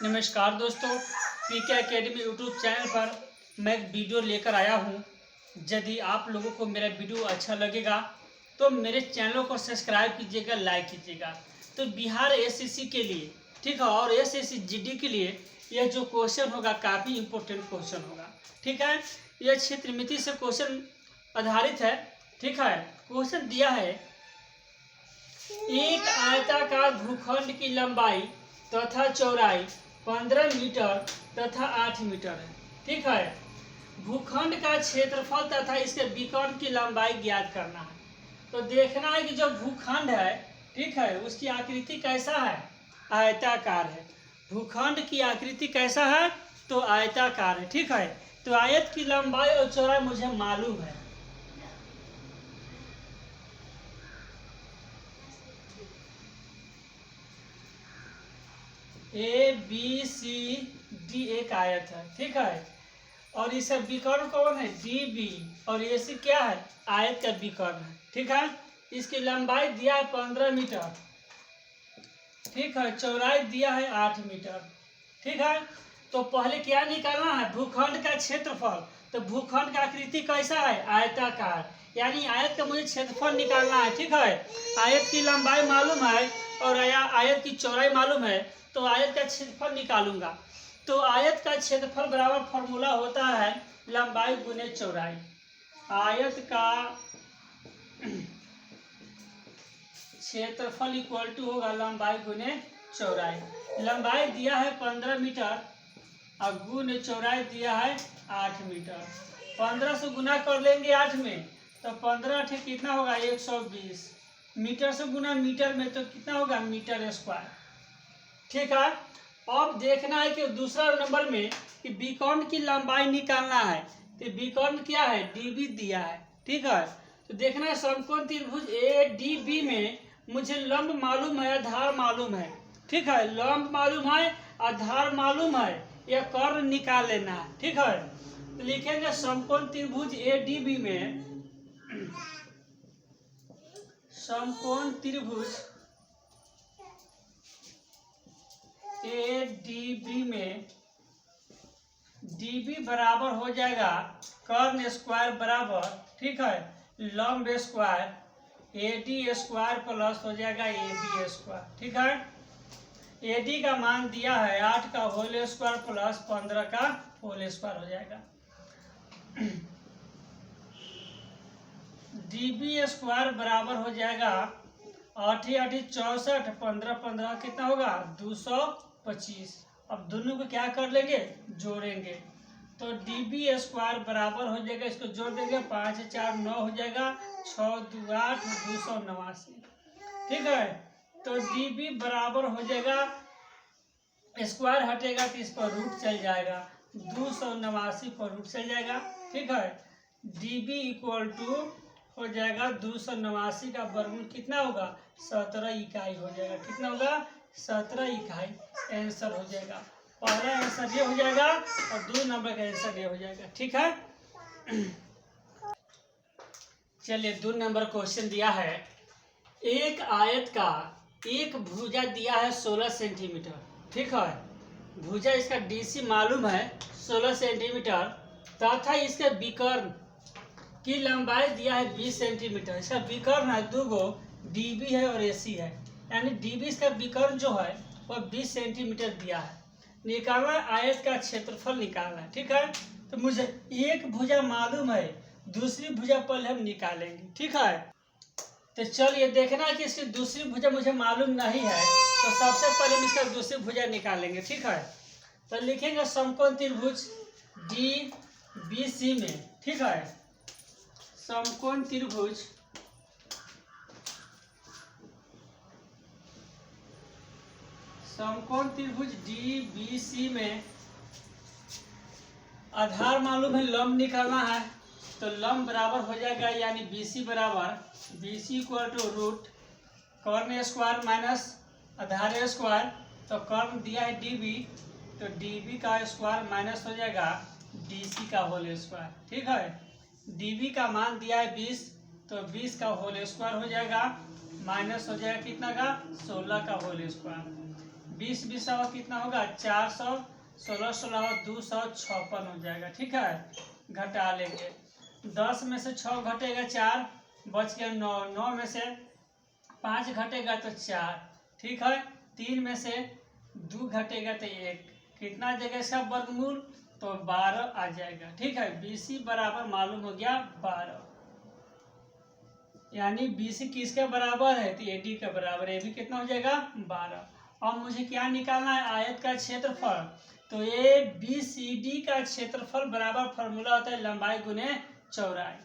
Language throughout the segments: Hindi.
नमस्कार दोस्तों, पीके एकेडमी यूट्यूब चैनल पर मैं एक वीडियो लेकर आया हूं। यदि आप लोगों को मेरा वीडियो अच्छा लगेगा तो मेरे चैनल को सब्सक्राइब कीजिएगा, लाइक कीजिएगा। तो बिहार एसएससी के लिए, ठीक है, और एसएससी जीडी के लिए यह जो क्वेश्चन होगा काफ़ी इम्पोर्टेंट क्वेश्चन होगा। ठीक है, यह क्षेत्र मिति से क्वेश्चन आधारित है। ठीक है, क्वेश्चन दिया है एक आयताकार भूखंड की लंबाई तथा चौड़ाई 15 मीटर तथा 8 मीटर है। ठीक है, भूखंड का क्षेत्रफल तथा इसके विकर्ण की लंबाई ज्ञात करना है। तो देखना है कि जो भूखंड है, ठीक है, उसकी आकृति कैसा है, आयताकार है। भूखंड की आकृति कैसा है, तो आयताकार है। ठीक है, तो आयत की लंबाई और चौड़ाई मुझे मालूम है। ए बी सी डी एक आयत है। ठीक है, और इसका विकर्ण कौन है, डी बी, और ए सी क्या है, आयत का विकर्ण है। ठीक है, इसकी लंबाई दिया है 15 मीटर। ठीक है, चौड़ाई दिया है 8 मीटर। ठीक है, तो पहले क्या निकालना है, भूखंड का क्षेत्रफल। तो भूखंड का आकृति कैसा है, आयताकार, यानी आयत का मुझे क्षेत्रफल निकालना है। ठीक है, आयत की लंबाई मालूम है और आयत की चौड़ाई मालूम है, तो आयत का क्षेत्रफल निकालूंगा। तो आयत का क्षेत्रफल बराबर फॉर्मूला होता है लंबाई गुने चौड़ाई। आयत का क्षेत्रफल इक्वल टू होगा लंबाई गुने चौड़ाई। लंबाई दिया है 15 मीटर और गुने चौड़ाई दिया है 8 मीटर। 15 से गुना कर लेंगे 8 में, तो 15 ठीक कितना होगा, 120। मीटर से गुना मीटर में तो कितना होगा, मीटर स्क्वायर। ठीक है, अब देखना है कि दूसरा नंबर में कि विकर्ण की लंबाई निकालना है। तो विकर्ण क्या है, डीबी दिया है। ठीक है, तो देखना है समकोण त्रिभुज ए डी बी में मुझे लंब मालूम है, आधार मालूम है। ठीक है, लंब मालूम है, आधार मालूम है, यह कर्ण निकाल लेना है। ठीक है, तो लिखेंगे समकोण त्रिभुज ए डी बी में, समकोण त्रिभुज ए डी बी में डी बी बराबर हो जाएगा कर्ण स्क्वायर बराबर, ठीक है, लंब square A D square plus हो जाएगा ए बी स्क्वायर। ठीक है, ए डी का मान दिया है 8 का होल स्क्वायर प्लस 15 का होल स्क्वायर हो जाएगा। डी बी स्क्वायर बराबर हो जाएगा 8 8 64, 15 15 कितना होगा, 225। अब दोनों को क्या कर लेंगे, जोड़ेंगे। तो डी बी स्क्वायर बराबर हो जाएगा, इसको जोड़ देंगे, 5 4 9 हो जाएगा, 6 2 8, 289। ठीक है, तो डी बी बराबर हो जाएगा, स्क्वायर हटेगा तो इस पर रूट चल जाएगा, 289 पर रूट चल जाएगा। ठीक है, डी बी इक्वल टू हो जाएगा 289 का वर्गमूल कितना होगा, 17 इकाई हो जाएगा। कितना होगा, 17 इकाई आंसर हो जाएगा। पहला आंसर ये हो जाएगा और 2 नंबर का आंसर ये हो जाएगा। ठीक है, चलिए 2 नंबर क्वेश्चन दिया है, एक आयत का एक भुजा दिया है 16 सेंटीमीटर। ठीक है, भुजा इसका डीसी मालूम है 16 सेंटीमीटर तथा इसके विकर्ण की लंबाई दिया है 20 सेंटीमीटर। इसका विकर्ण है 2 गो, डीबी है और एसी है, यानी डीबी इसका विकर्ण जो है वह 20 सेंटीमीटर दिया है। निकालना आयत का क्षेत्रफल निकालना है। ठीक है, तो मुझे एक भुजा मालूम है, दूसरी भुजा पहले हम निकालेंगे। ठीक है, तो चलिए देखना है कि इसकी दूसरी भुजा मुझे मालूम नहीं है, तो सबसे पहले हम इसका दूसरी भुजा निकालेंगे। ठीक है, तो लिखेंगे समकोण त्रिभुज डी बी सी में, ठीक है, समकोण त्रिभुज डी बी सी में आधार मालूम है, लंब निकालना है। तो लंब बराबर हो जाएगा, यानी बी सी बराबर B C equal to root कर्ण स्क्वायर माइनस आधार स्क्वायर। तो कर्ण दिया है डी बी, तो डी बी का स्क्वायर माइनस हो जाएगा डी सी का होल स्क्वायर। ठीक है, डीबी का मान दिया है 20, तो 20 का होल स्क्वायर हो जाएगा, माइनस हो जाएगा कितना का, 16 का होल स्क्वायर। 20 20 कितना होगा 400, 16 16 256 हो जाएगा। ठीक है, घटा लेंगे। 10 में से 6 घटेगा 4, बच गया 9, 9 में से 5 घटेगा तो 4। ठीक है, 3 में से 2 घटेगा तो 1, कितना देगा इसका वर्गमूल, तो 12 आ जाएगा। ठीक है, BC बराबर मालूम हो गया 12, यानी BC किसके बराबर है, तो AD के बराबर है। AB कितना हो जाएगा 12। अब मुझे क्या निकालना है, आयत का क्षेत्रफल। तो ABCD का क्षेत्रफल बराबर फॉर्मूला होता है लंबाई गुने चौड़ाई।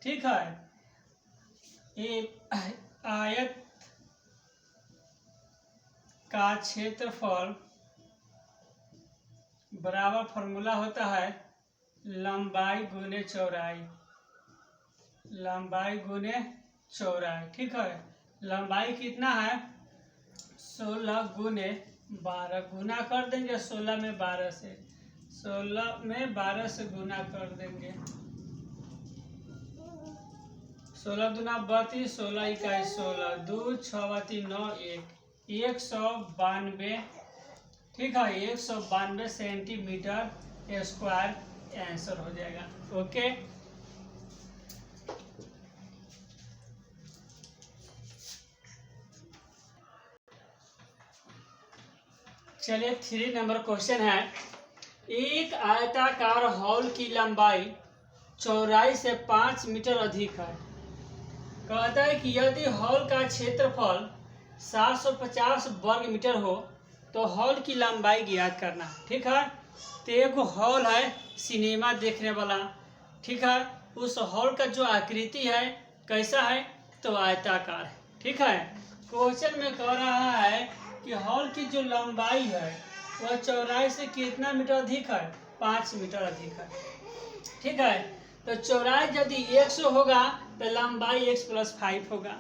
ठीक है, ये आयत का क्षेत्रफल बराबर फॉर्मूला होता है लंबाई गुने चौड़ाई, लंबाई गुने चौड़ाई। ठीक है, लंबाई कितना है 16 गुने 12, गुना कर देंगे 16 में 12 से, 16 में 12 से गुना कर देंगे। 16 दूना 32, 16 इकाई 16, 2 6 9 1, 192। ठीक है, 192 सेंटीमीटर स्क्वायर आंसर हो जाएगा। ओके, चलिए 3 नंबर क्वेश्चन है। एक आयताकार हॉल की लंबाई चौड़ाई से 5 मीटर अधिक है। कहता है कि यदि हॉल का क्षेत्रफल 750 वर्ग मीटर हो तो हॉल की लंबाई ज्ञात करना। ठीक है, तो एक हॉल है सिनेमा देखने वाला। ठीक है, उस हॉल का जो आकृति है कैसा है, तो आयताकार है। ठीक है, क्वेश्चन में कह रहा है कि हॉल की जो लंबाई है वह चौड़ाई से कितना मीटर अधिक है, 5 मीटर अधिक है। ठीक है, तो चौड़ाई यदि 100 होगा तो लंबाई x + 5 होगा।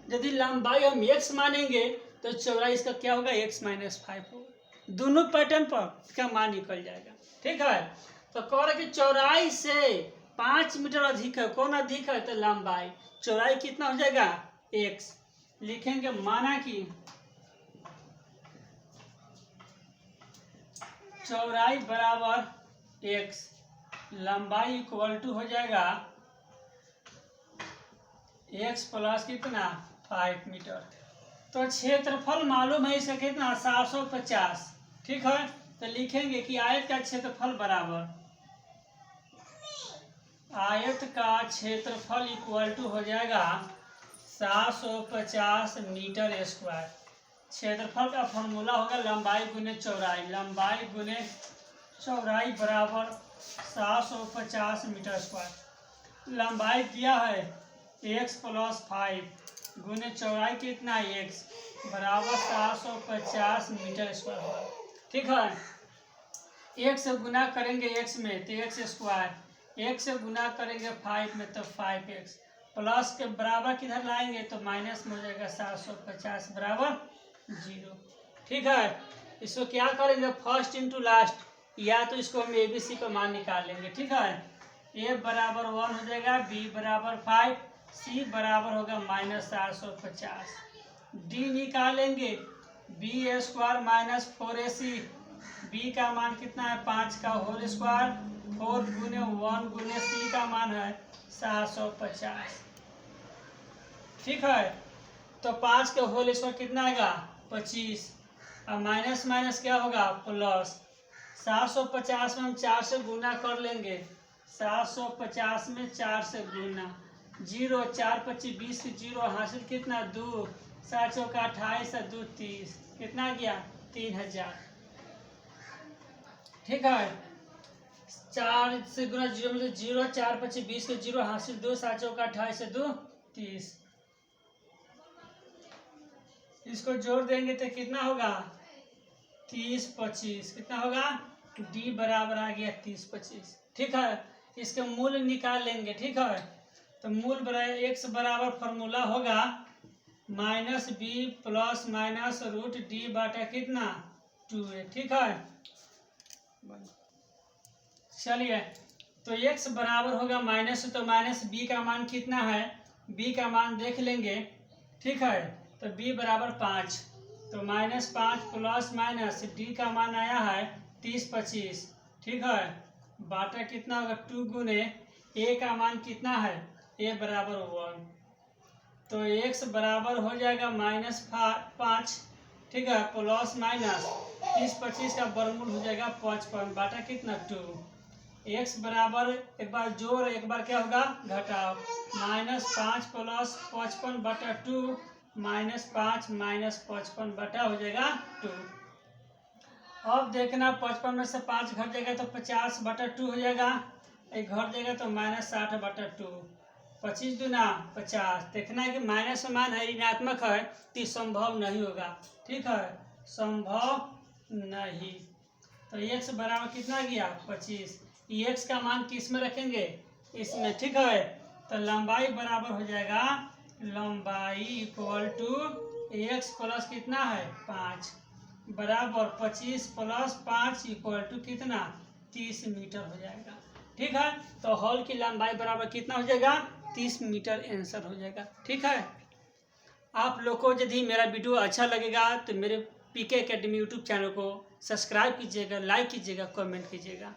यदि लंबाई हम x मानेंगे तो चौड़ाई इसका क्या होगा, x - 5 होगा। दोनों पैटर्न पर इसका मान निकल जाएगा। ठीक है, तो कह रहा है कि चौड़ाई से 5 मीटर अधिक है, कौन अधिक है, तो लंबाई। चौड़ाई कितना हो जाएगा x, लिखेंगे माना कि चौड़ाई बराबर x, लंबाई = हो जाएगा x + कितना 5 मीटर। तो क्षेत्रफल मालूम है इसका कितना 750। ठीक है, तो लिखेंगे कि आयत का क्षेत्रफल बराबर, आयत का क्षेत्रफल = हो जाएगा 750 मीटर स्क्वायर। क्षेत्रफल का फॉर्मूला होगा लंबाई गुने चौड़ाई, लंबाई गुने चौड़ाई बराबर 750 मीटर स्क्वायर। लंबाई दिया है x + 5 गुने चौड़ाई कितना x बराबर 750 मीटर स्क्वायर होगा। ठीक है, एक से गुना करेंगे x में तो x स्क्वायर, एक से गुना करेंगे 5 में तो 5x, प्लस के बराबर किधर लाएंगे तो माइनस में हो जाएगा 750 बराबर 0। ठीक है, इसको क्या करेंगे फर्स्ट इंटू लास्ट, या तो इसको हम ABC का मान निकाल लेंगे। ठीक है, A बराबर 1 हो जाएगा, B बराबर 5, C बराबर होगा -750, D निकालेंगे B² - 4AC, B का मान कितना है 5 का होल स्क्वायर, 4 गुने 1 गुने C का मान है 750। ठीक है, तो 5 के होल स्क्वायर कितना आएगा 25, अब माइनस माइनस क्या होगा प्लस। 750 में हम 4 से गुना कर लेंगे, 750 में 4 से गुना, 0 4 25 20 0 हासिल कितना 2, 7 चौका 28 2 30, कितना गया 3000। ठीक है, 4 से गुना 0 में 0 4 25 20 के 0 हासिल 2, 7 चौका 28 2 30, इसको जोड़ देंगे तो कितना होगा 30 25, कितना होगा D बराबर आ गया 30 25। ठीक है, इसके मूल निकाल लेंगे। ठीक है, तो मूल बराबर x बराबर फॉर्मूला होगा -b + -√d बटा कितना 2a। ठीक है, चलिए तो x बराबर होगा माइनस, तो माइनस b का मान कितना है, b का मान देख लेंगे। ठीक है, तो b बराबर 5, तो -5 प्लस माइनस डी का मान आया है 30/25, ठीक है। बाटा कितना होगा 2 गुने ए का मान कितना है, ए बराबर 1, तो x बराबर हो जाएगा -5, ठीक है, प्लस माइनस 30/25 का वर्गमूल हो जाएगा 55, बाटा कितना 2। x बराबर एक बार जोड़ एक बार क्या होगा घटाओ, -5 प्लस 55/2 -5 -55 बटा हो जाएगा 2। अब देखना 55 में से 5 घट जाएगा तो 50/2 हो जाएगा, एक घट जाएगा तो -60/2, 25 दूना 50। देखना है कि माइनस मान है ऋणात्मक है तो संभव नहीं होगा, ठीक है, संभव नहीं। तो x बराबर कितना गया 25, x का मान किस में रखेंगे, इसमें, ठीक है। तो लंबाई बराबर हो जाएगा, लंबाई इक्वल टू x प्लस कितना है 5 बराबर 25 + 5 इक्वल टू कितना 30 मीटर हो जाएगा, ठीक है। तो हॉल की लंबाई बराबर कितना हो जाएगा 30 मीटर आंसर हो जाएगा, ठीक है। आप लोग को यदि मेरा वीडियो अच्छा लगेगा तो मेरे पीके एकेडमी यूट्यूब चैनल को सब्सक्राइब कीजिएगा, लाइक कीजिएगा, कमेंट कीजिएगा।